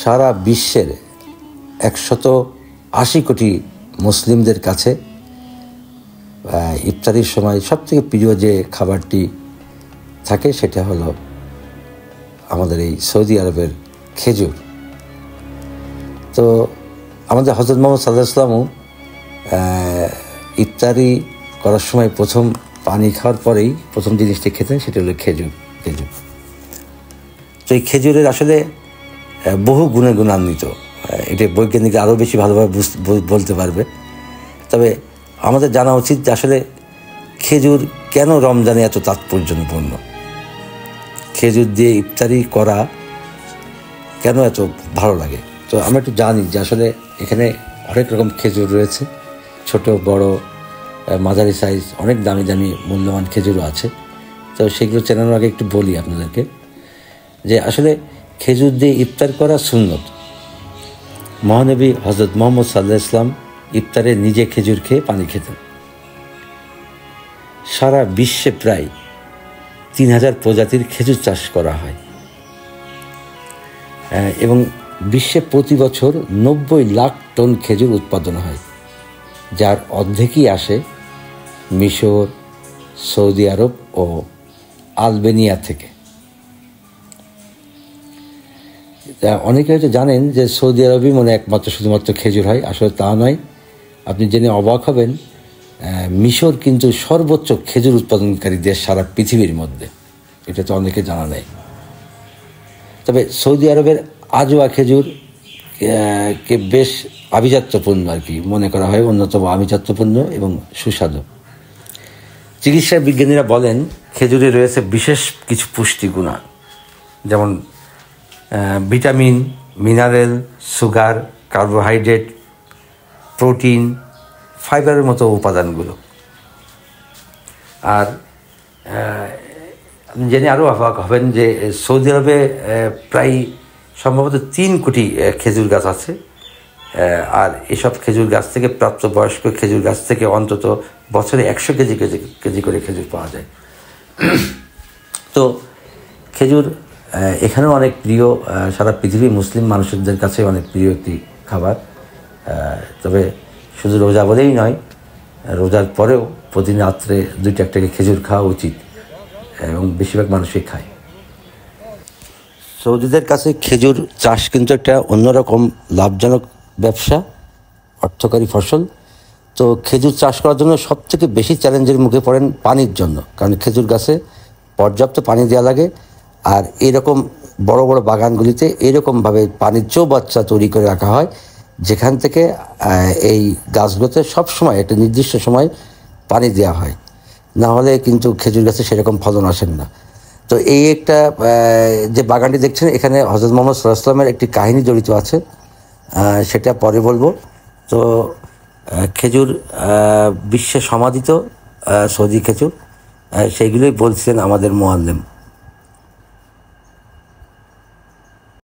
সারা বিশ্বের 180 কোটি মুসলিমদের কাছে ইফতারির সময় সবথেকে প্রিয় যে খাবারটি থাকে সেটা হলো আমাদের এই সৌদি আরবের খেজুর। তো আমাদের হযরত মুহাম্মদ সাল্লাল্লাহু আলাইহি ওয়াসাল্লামও ইফতারি করার সময় প্রথম পানি খাওয়ার পরেই প্রথম জিনিসটি খেতেন, সেটা হলো খেজুর। তো এই খেজুরের আসলে বহু গুণে গুণান্বিত, এটা বৈজ্ঞানিক আরও বেশি ভালোভাবে বলতে পারবে। তবে আমাদের জানা উচিত যে আসলে খেজুর কেন রমজানে এত তাৎপর্যপূর্ণ, খেজুর দিয়ে ইফতারি করা কেন এত ভালো লাগে। তো আমরা একটু জানি যে আসলে এখানে অনেক রকম খেজুর রয়েছে, ছোট বড় মাঝারি সাইজ, অনেক দামি দামি মূল্যবান খেজুরও আছে। তো সেগুলো চেনানোর আগে একটু বলি আপনাদেরকে যে আসলে খেজুর দিয়ে ইফতার করা সুন্নত। মহানবী হযরত মুহাম্মদ সাল্লাল্লাহু আলাইহি ওয়াসাল্লাম ইফতারে নিজে খেজুর খেয়ে পানি খেতেন। সারা বিশ্বে প্রায় 3000 প্রজাতির খেজুর চাষ করা হয় এবং বিশ্বে প্রতি বছর 90 লাখ টন খেজুর উৎপাদন হয়, যার অর্ধেকই আসে মিশর, সৌদি আরব ও আলবেনিয়া থেকে। অনেকে হয়তো জানেন যে সৌদি আরবই একমাত্র শুধুমাত্র খেজুর হয়, আসলে তা নয়। আপনি জেনে অবাক হবেন, মিশর কিন্তু সর্বোচ্চ খেজুর উৎপাদনকারী দেশ সারা পৃথিবীর মধ্যে, এটা তো অনেকে জানা নেই। তবে সৌদি আরবের আজওয়া খেজুর কে বেশ আভিজাত্যপূর্ণ আর কি মনে করা হয়, অন্যতম আভিজাত্যপূর্ণ এবং সুস্বাদু। চিকিৎসা বিজ্ঞানীরা বলেন খেজুরে রয়েছে বিশেষ কিছু পুষ্টিগুণ, যেমন vitamin, mineral, sugar, carbohydrate, protein, ফাইবারের মতো উপাদানগুলো। আর জেনে আরও অবাক হবেন যে সৌদি আরবে প্রায় সম্ভবত 3 কোটি খেজুর গাছ আছে, আর এসব খেজুর গাছ থেকে প্রাপ্তবয়স্ক খেজুর গাছ থেকে অন্তত বছরে 100 কেজি করে খেজুর পাওয়া যায়। তো খেজুর এখানেও অনেক প্রিয়, সারা পৃথিবীর মুসলিম মানুষদের কাছে অনেক প্রিয় একটি খাবার। তবে শুধু রোজা বলেই নয়, রোজার পরেও প্রতিদিন রাত্রে 2-1 খেজুর খাওয়া উচিত এবং বেশিরভাগ মানুষই খায়। সৌদিদের কাছে খেজুর চাষ কিন্তু একটা অন্যরকম লাভজনক ব্যবসা, অর্থকারী ফসল। তো খেজুর চাষ করার জন্য সবথেকে বেশি চ্যালেঞ্জের মুখে পড়েন পানির জন্য, কারণ খেজুর গাছে পর্যাপ্ত পানি দেওয়া লাগে। আর এরকম বড় বড় বাগানগুলিতে এরকমভাবে পানির চৌবাচ্চা তৈরি করে রাখা হয়, যেখান থেকে এই গাছগুলোতে সবসময় একটা নির্দিষ্ট সময় পানি দেওয়া হয়, না হলে কিন্তু খেজুর গাছে সেরকম ফলন আসেন না। তো এই একটা যে বাগানটি দেখছেন, এখানে হযরত মুহাম্মদ সাল্লাল্লাহু আলাইহি ওয়াসাল্লামের একটি কাহিনী জড়িত আছে, সেটা পরে বলবো। তো খেজুর বিশ্বে সমাদিত সৌদি খেজুর, সেইগুলোই বলছিলেন আমাদের মুআল্লিম।